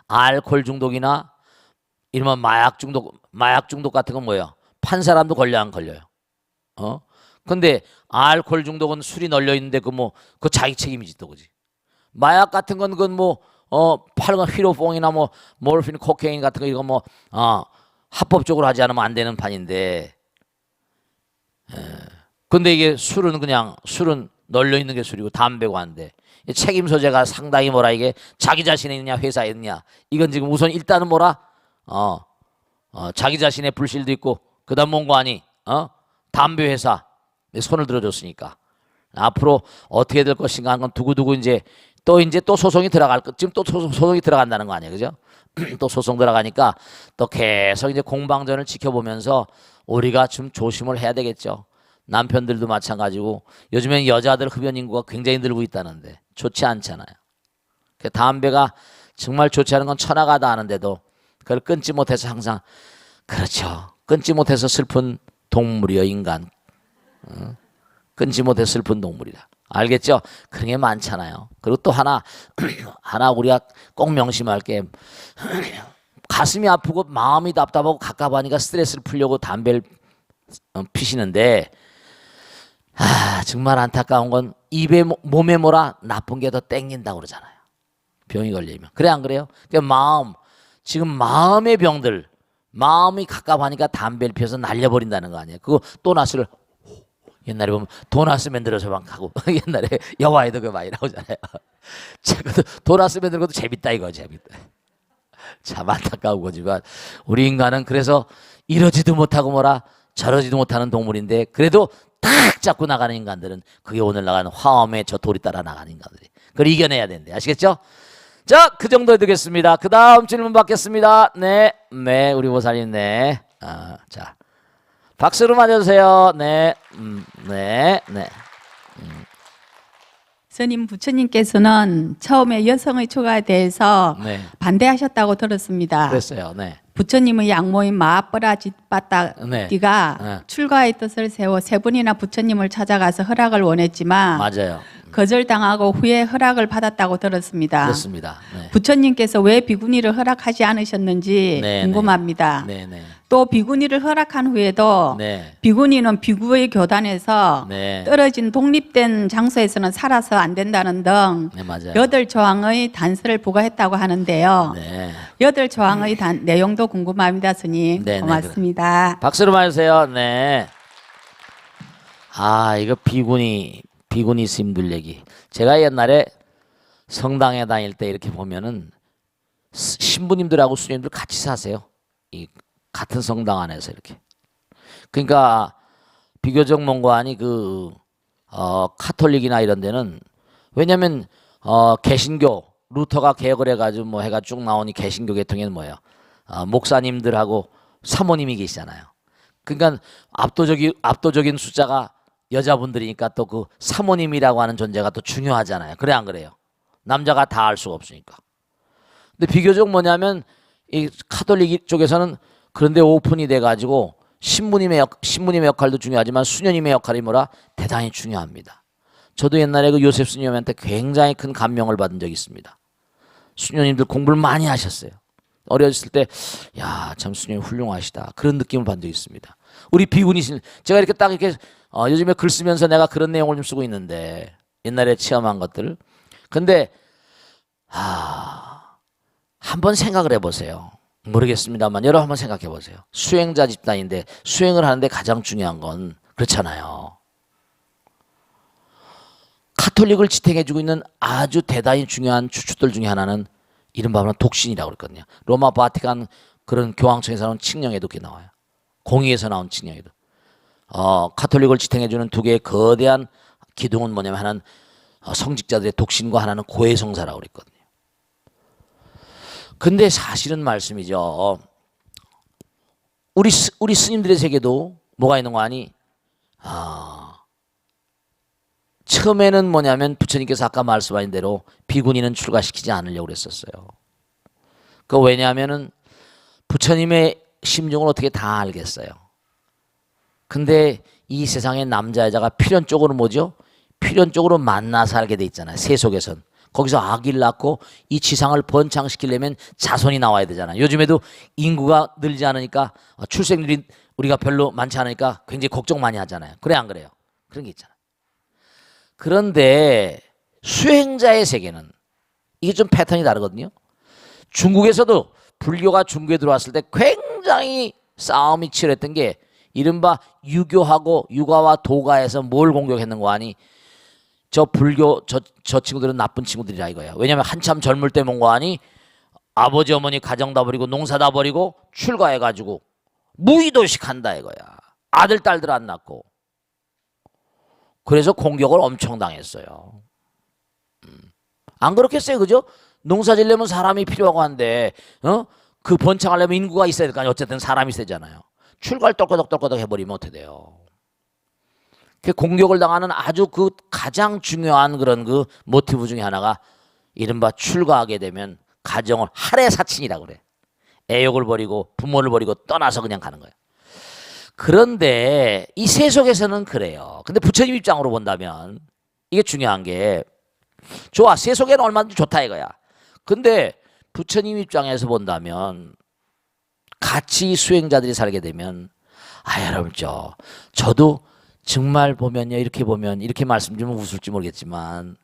알코올 중독이나 이러면 마약 중독 같은 건 뭐예요? 판 사람도 걸려 안 걸려요? 근데 알코올 중독은 술이 널려 있는데 그 자기 책임이지 또, 그지? 마약 같은 건 그건 파는 휘로뽕이나 모르핀, 코케인 같은 거 이거 합법적으로 하지 않으면 안 되는 판인데, 근데 이게 술은 널려 있는 게 술이고 담배고 한데 책임 소재가 상당히 이게 자기 자신에 있느냐 회사에 있느냐, 이건 지금 우선 일단은 자기 자신의 불실도 있고, 그다음 뭔가 아니 담배 회사 손을 들어줬으니까 앞으로 어떻게 될 것인가 하는 건 두고두고 이제 또 이제 또 소송이 들어갈 거 지금 또 소송이 들어간다는 거 아니에요, 그죠? 또 소송 들어가니까 또 계속 이제 공방전을 지켜보면서 우리가 좀 조심을 해야 되겠죠. 남편들도 마찬가지고 요즘엔 여자들 흡연 인구가 굉장히 늘고 있다는데 좋지 않잖아요. 담배가 정말 좋지 않은 건 천하가다 하는데도 그걸 끊지 못해서 항상 그렇죠. 끊지 못해서 슬픈 동물이여 인간. 끊지 못해서 슬픈 동물이다. 알겠죠? 그런 게 많잖아요. 그리고 또 하나 우리가 꼭 명심할 게 가슴이 아프고 마음이 답답하고 갑갑하니까 스트레스를 풀려고 담배를 피시는데 정말 안타까운 건 입에 몸에 뭐라 나쁜 게 더 땡긴다고 그러잖아요. 병이 걸리면. 그래 안 그래요? 그러니까 지금 마음의 병들 마음이 갑갑하니까 담배를 피워서 날려버린다는 거 아니에요. 그거 또나스를 옛날에 보면 도나스 만들어서 막 하고 옛날에 영화에도 그 많이 나오잖아요. 도나스 만드는 것도 재밌다 이거 재밌다. 참 안타까운 거지만 우리 인간은 그래서 이러지도 못하고 뭐라 저러지도 못하는 동물인데 그래도 딱 잡고 나가는 인간들은 그게 오늘 나가는 화엄에 저 돌이 따라 나가는 인간들이 그걸 이겨내야 된대. 아시겠죠? 자, 그 정도 되겠습니다. 그 다음 질문 받겠습니다. 네, 우리 보살님, 네. 자, 박수로 맞아주세요. 네. 스님 부처님께서는 처음에 여성의 초가에 대해서 네. 반대하셨다고 들었습니다. 그랬어요. 네. 부처님의 양모인 마하빠라지빠따디가 네. 출가의 뜻을 세워 세 번이나 부처님을 찾아가서 허락을 원했지만 맞아요. 거절당하고 후에 허락을 받았다고 들었습니다. 그렇습니다. 네. 부처님께서 왜 비구니를 허락하지 않으셨는지 네, 궁금합니다. 네. 또 비구니를 허락한 후에도 네. 비구니는 비구의 교단에서 네. 떨어진 독립된 장소에서는 살아서 안 된다는 등 네, 맞아요. 8조항의 단서를 부과했다고 하는데요. 네. 8조항의 내용도 궁금합니다, 스님. 네, 고맙습니다. 박수로 맞으세요. 네. 이거 비구니 스님들 얘기. 제가 옛날에 성당에 다닐 때 이렇게 보면은 신부님들하고 수녀님들 같이 사세요. 이 같은 성당 안에서 이렇게. 그러니까 비교적 뭔가하니 카톨릭이나 이런 데는 왜냐면 개신교 루터가 개혁을 해가지고 뭐 해가 쭉 나오니 개신교 계통에는 뭐예요? 목사님들하고 사모님이 계시잖아요. 그러니까 압도적인 숫자가 여자분들이니까 또 그 사모님이라고 하는 존재가 또 중요하잖아요. 그래 안 그래요? 남자가 다 알 수가 없으니까. 근데 비교적 뭐냐면 이 카톨릭 쪽에서는 그런데 오픈이 돼가지고 신부님의 역할도 중요하지만 수녀님의 역할이 뭐라 대단히 중요합니다. 저도 옛날에 그 요셉 수녀님한테 굉장히 큰 감명을 받은 적이 있습니다. 수녀님들 공부를 많이 하셨어요. 어렸을 때 야, 참 수녀님 훌륭하시다 그런 느낌을 받은 적이 있습니다. 우리 비구니 제가 이렇게 딱 이렇게 요즘에 글 쓰면서 내가 그런 내용을 좀 쓰고 있는데 옛날에 체험한 것들. 근데 한번 생각을 해보세요. 모르겠습니다만 여러분 한번 생각해 보세요. 수행자 집단인데 수행을 하는데 가장 중요한 건 그렇잖아요. 카톨릭을 지탱해주고 있는 아주 대단히 중요한 주축들 중에 하나는 이른바 독신이라고 그랬거든요. 로마 바티칸 그런 교황청에서 나온 칙령에도 그게 나와요. 공의에서 나온 칙령에도. 카톨릭을 지탱해주는 두 개의 거대한 기둥은 뭐냐면 하나는 성직자들의 독신과 하나는 고해성사라고 그랬거든요. 근데 사실은 말씀이죠. 우리 스님들의 세계도 뭐가 있는 거 아니? 처음에는 뭐냐면 부처님께서 아까 말씀하신 대로 비구니는 출가시키지 않으려고 그랬었어요. 왜냐하면은 부처님의 심정을 어떻게 다 알겠어요. 근데 이 세상의 남자 여자가 필연적으로 뭐죠? 필연적으로 만나 살게 돼 있잖아요. 세속에선. 거기서 아기를 낳고 이 지상을 번창시키려면 자손이 나와야 되잖아요. 요즘에도 인구가 늘지 않으니까 출생률이 우리가 별로 많지 않으니까 굉장히 걱정 많이 하잖아요. 그래 안 그래요? 그런 게 있잖아요. 그런데 수행자의 세계는 이게 좀 패턴이 다르거든요. 중국에서도 불교가 중국에 들어왔을 때 굉장히 싸움이 치열했던 게 이른바 유교하고 유가와 도가에서 뭘 공격했는 거 아니? 저 불교 저 친구들은 나쁜 친구들이라 이거야. 왜냐하면 한참 젊을 때 뭔가 하니 아버지 어머니 가정 다 버리고 농사 다 버리고 출가해가지고 무의도식 한다 이거야. 아들 딸들 안 낳고. 그래서 공격을 엄청 당했어요. 안 그렇겠어요, 그죠? 농사 지려면 사람이 필요하고 한데, 그 번창하려면 인구가 있어야 될 거 아니에요. 어쨌든 사람이 세잖아요. 출가를 떨거덕 해버리면 어떻게 돼요? 그 공격을 당하는 아주 그 가장 중요한 그런 그 모티브 중에 하나가 이른바 출가하게 되면 가정을 할애 사친이라고 그래. 애욕을 버리고 부모를 버리고 떠나서 그냥 가는 거예요. 그런데 이 세속에서는 그래요. 근데 부처님 입장으로 본다면 이게 중요한 게 좋아. 세속에는 얼마든지 좋다 이거야. 근데 부처님 입장에서 본다면 같이 수행자들이 살게 되면 여러분 저도 정말 보면요. 이렇게 보면 이렇게 말씀드리면 웃을지 모르겠지만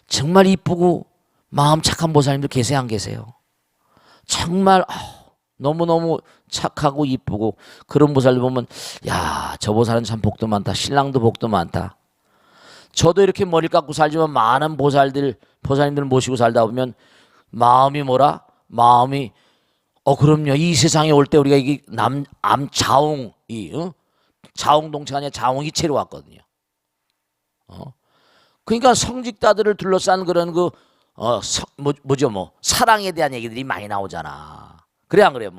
정말 이쁘고 마음 착한 보살님들 계세요 안 계세요? 정말 너무너무 착하고 이쁘고 그런 보살들 보면 야, 저 보살은 참 복도 많다. 신랑도 복도 많다. 저도 이렇게 머리 깎고 살지만 많은 보살님들 모시고 살다 보면 마음이 뭐라? 마음이 그럼요. 이 세상에 올 때 우리가 이게 자웅 자웅동체가 아니라 자웅이체로 왔거든요. 그러니까 성직자들을 둘러싼 그런 사랑에 대한 얘기들이 많이 나오잖아. 그래 안 그래요?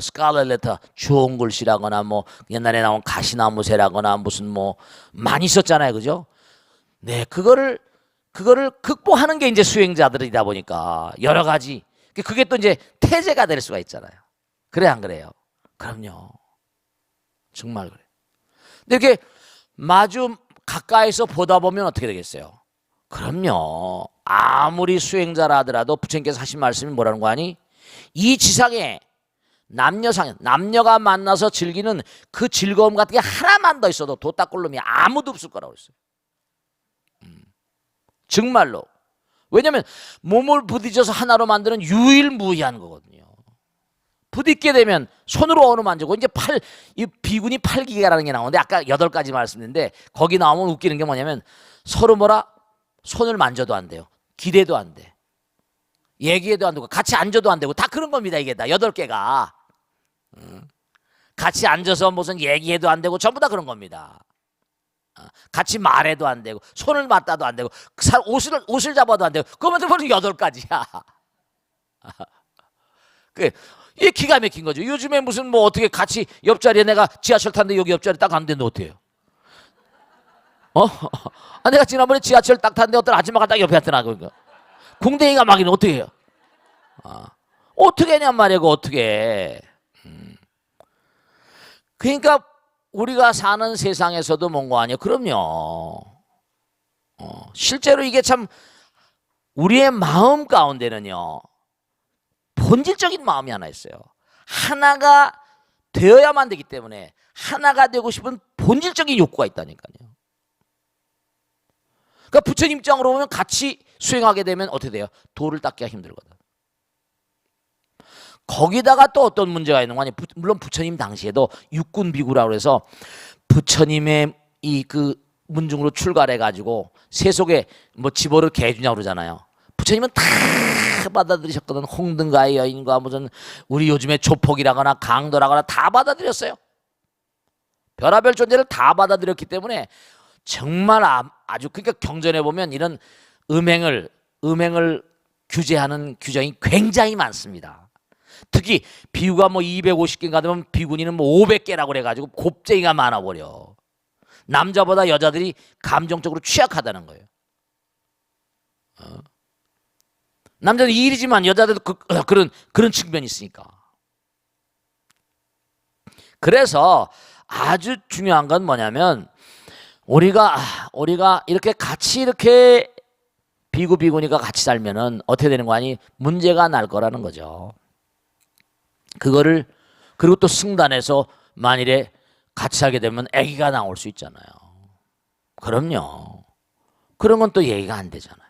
스칼렛 레터 좋은 글씨라거나 옛날에 나온 가시나무새라거나 무슨 많이 썼잖아요, 그죠? 네, 그거를 극복하는 게 이제 수행자들이다 보니까 여러 가지 그게 또 이제 태제가 될 수가 있잖아요. 그래 안 그래요? 그럼요. 정말 그래. 근데 이렇게 마주 가까이서 보다 보면 어떻게 되겠어요? 그럼요. 아무리 수행자라 하더라도 부처님께서 하신 말씀이 뭐라는 거 아니? 이 지상에 남녀가 만나서 즐기는 그 즐거움 같은 게 하나만 더 있어도 도딱골놈이 아무도 없을 거라고 했어요. 정말로. 왜냐하면 몸을 부딪혀서 하나로 만드는 유일무이한 거거든요. 부딪게 되면 손으로 어느 만지고 이제 이 비군이 팔기가라는 게 나오는데 아까 8가지 말씀드렸는데 거기 나오면 웃기는 게 뭐냐면 서로 손을 만져도 안 돼요. 기대도 안 돼. 얘기해도 안 되고 같이 앉아도 안 되고 다 그런 겁니다. 이게 다 8개가. 같이 앉아서 무슨 얘기해도 안 되고 전부 다 그런 겁니다. 같이 말해도 안 되고 손을 맞다도 안 되고 옷을 잡아도 안 되고 그러면 벌써 8가지야. 이게 기가 막힌 거죠. 요즘에 무슨 어떻게 같이 옆자리에 내가 지하철 탔는데 여기 옆자리 딱 앉는데 어때요? 내가 지난번에 지하철 딱 탔는데 어떤 아줌마가 딱 옆에 앉더라. 그러니까 궁뎅이가 막이는 어떻게 해요? 어떻게 했냔 말이야. 그거 어떻게 그러니까 우리가 사는 세상에서도 뭔가 아니에요. 그럼요. 실제로 이게 참 우리의 마음 가운데는요. 본질적인 마음이 하나 있어요. 하나가 되어야만 되기 때문에 하나가 되고 싶은 본질적인 욕구가 있다니까요. 그러니까 부처님 입장으로 보면 같이 수행하게 되면 어떻게 돼요? 도를 닦기가 힘들거든. 거기다가 또 어떤 문제가 있는 거 아니에요? 물론 부처님 당시에도 육군 비구라고 해서 부처님의 이 문중으로 출가해 가지고 세속에 집어를 개주냐고 그러잖아요. 부처님은 다 받아들이셨거든. 홍등가의 여인과 무슨 우리 요즘에 조폭이라거나 강도라거나 다 받아들였어요. 별하별 존재를 다 받아들였기 때문에 정말 아주 그러니까 경전에 보면 이런 음행을 규제하는 규정이 굉장히 많습니다. 특히 비구가 250개인가 되면 비구니는 500개라고 그래가지고 곱쟁이가 많아버려. 남자보다 여자들이 감정적으로 취약하다는 거예요. 남자는 일이지만 여자들도 그런 측면이 있으니까. 그래서 아주 중요한 건 뭐냐면 우리가 이렇게 같이 이렇게 비구니가 같이 살면은 어떻게 되는 거 아니? 문제가 날 거라는 거죠. 그리고 또 승단에서 만일에 같이 살게 되면 아기가 나올 수 있잖아요. 그럼요. 그런 건 또 얘기가 안 되잖아요.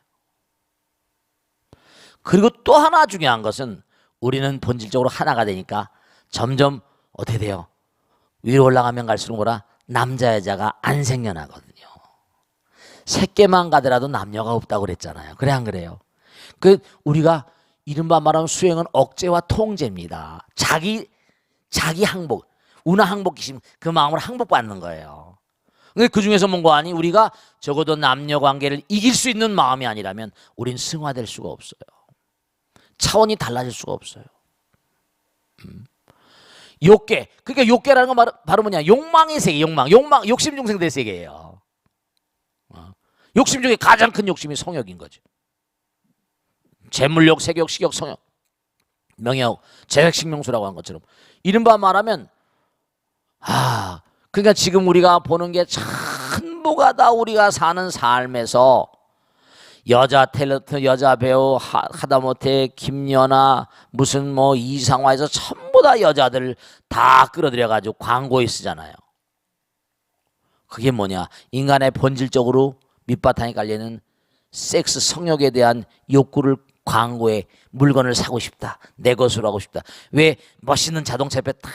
그리고 또 하나 중요한 것은 우리는 본질적으로 하나가 되니까 점점 어떻게 돼요? 위로 올라가면 갈수록 남자 여자가 안 생겨나거든요. 새끼만 가더라도 남녀가 없다고 그랬잖아요. 그래 안 그래요? 우리가 이른바 말하면 수행은 억제와 통제입니다. 자기 항복, 운하 항복이심 그 마음으로 항복받는 거예요. 근데 그 중에서 뭔가 아니 우리가 적어도 남녀 관계를 이길 수 있는 마음이 아니라면 우린 승화될 수가 없어요. 차원이 달라질 수가 없어요. 욕계. 그러니까 욕계라는 건 바로 뭐냐? 욕망의 세계, 욕심 중생들의 세계예요. 욕심 중에 가장 큰 욕심이 성욕인 거죠. 재물욕, 색욕, 식욕, 성욕, 명예욕, 재획식명수라고 한 것처럼 이른바 말하면 그러니까 지금 우리가 보는 게 전부가 다 우리가 사는 삶에서 여자 탤런트, 여자 배우, 하다못해 김연아, 무슨 뭐 이상화에서 전부 다 여자들 다 끌어들여가지고 광고에 쓰잖아요. 그게 뭐냐? 인간의 본질적으로 밑바탕에 깔려있는 섹스, 성욕에 대한 욕구를 광고에 물건을 사고 싶다. 내 것으로 하고 싶다. 왜 멋있는 자동차 옆에 딱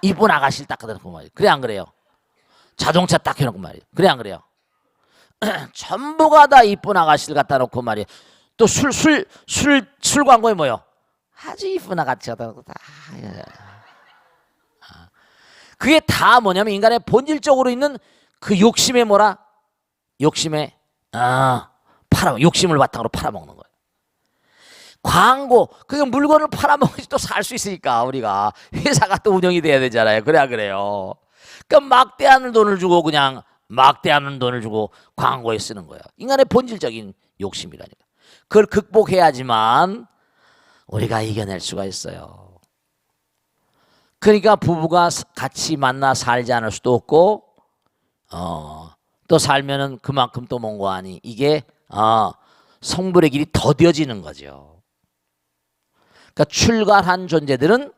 이쁜 아가씨를 딱 갖다 놓고 말이에요. 그래 안 그래요? 자동차 딱 해놓고 말이에요. 그래 안 그래요? 전부가 다 이쁜 아가씨를 갖다 놓고 말이에요. 또 술 광고에 뭐요? 아주 이쁜 아가씨 갖다 놓고 다. 그게 다 뭐냐면 인간의 본질적으로 있는 그 욕심의 뭐라? 욕심의 욕심을 바탕으로 팔아먹는 거예요. 광고, 그게 물건을 팔아먹어야지 또 살 수 있으니까 우리가 회사가 또 운영이 돼야 되잖아요. 그래야 그래요. 그러니까 막대한 돈을 주고 광고에 쓰는 거예요. 인간의 본질적인 욕심이라니까. 그걸 극복해야지만 우리가 이겨낼 수가 있어요. 그러니까 부부가 같이 만나 살지 않을 수도 없고 또 살면은 그만큼 또 뭔가 아니 이게 성불의 길이 더뎌지는 거죠. 그러니까 출가한 존재들은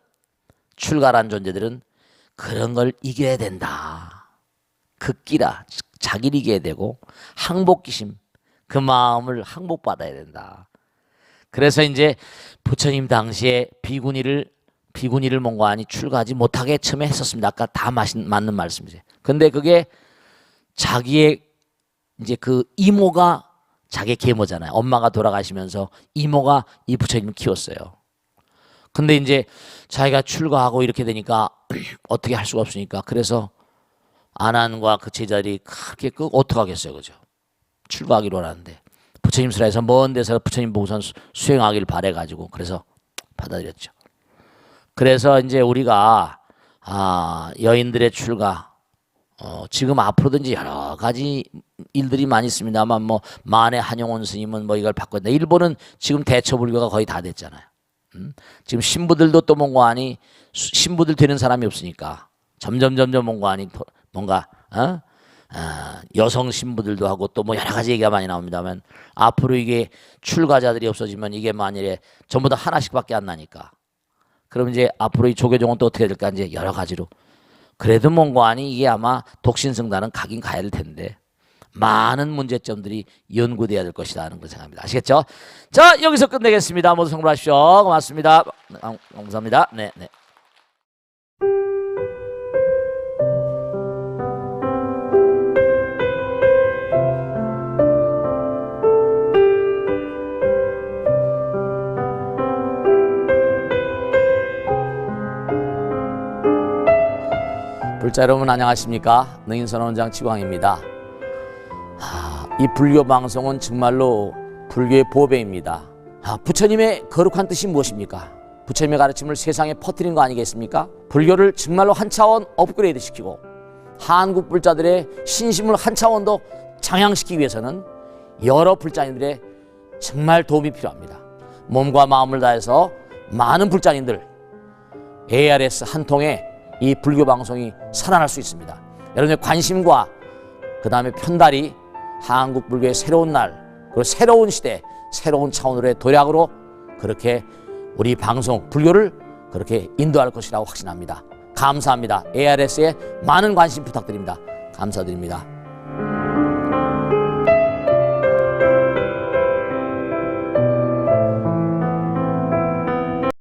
그런 걸 이겨야 된다. 극기라 자기를 이겨야 되고 항복기심 그 마음을 항복받아야 된다. 그래서 이제 부처님 당시에 비구니를 뭔가 아니 출가하지 못하게 처음에 했었습니다. 아까 다 맞는 말씀이죠. 근데 그게 자기의 이제 그 이모가 자기 계모잖아요. 엄마가 돌아가시면서 이모가 이 부처님을 키웠어요. 근데 이제 자기가 출가하고 이렇게 되니까 어떻게 할 수가 없으니까 그래서 아난과 그 제자들이 그렇게 어떡하겠어요, 그죠? 출가하기로 하는데 부처님 수라에서 먼 데서 부처님 보고선 수행하기를 바래가지고 그래서 받아들였죠. 그래서 이제 우리가 여인들의 출가 지금 앞으로도 이제 여러 가지 일들이 많이 있습니다만 뭐 만해 한용운 스님은 뭐 이걸 바꿨는데 일본은 지금 대처불교가 거의 다 됐잖아요. 지금 신부들도 또 뭔가 아니 신부들 되는 사람이 없으니까 점점 뭔가 아니 뭔가 여성 신부들도 하고 또 뭐 여러 가지 얘기가 많이 나옵니다만 앞으로 이게 출가자들이 없어지면 이게 만일에 전부 다 하나씩밖에 안 나니까 그럼 이제 앞으로 이 조계종은 또 어떻게 될까 이제 여러 가지로 그래도 뭔가 아니 이게 아마 독신성단은 가긴 가야 될 텐데 많은 문제점들이 연구돼야 될 것이다 하는 걸 생각합니다. 아시겠죠? 자 여기서 끝내겠습니다. 모두 성불하십시오. 고맙습니다. 감사합니다. 네. 불자 여러분 안녕하십니까? 능인선원장 치광입니다. 이 불교 방송은 정말로 불교의 보배입니다. 부처님의 거룩한 뜻이 무엇입니까? 부처님의 가르침을 세상에 퍼뜨린 거 아니겠습니까? 불교를 정말로 한 차원 업그레이드 시키고 한국 불자들의 신심을 한 차원 더 장양시키기 위해서는 여러 불자님들의 정말 도움이 필요합니다. 몸과 마음을 다해서 많은 불자님들 ARS 한 통에 이 불교 방송이 살아날 수 있습니다. 여러분의 관심과 그 다음에 편달이 한국 불교의 새로운 날 그리고 새로운 시대 새로운 차원으로의 도약으로 그렇게 우리 방송 불교를 그렇게 인도할 것이라고 확신합니다. 감사합니다. ARS에 많은 관심 부탁드립니다. 감사드립니다.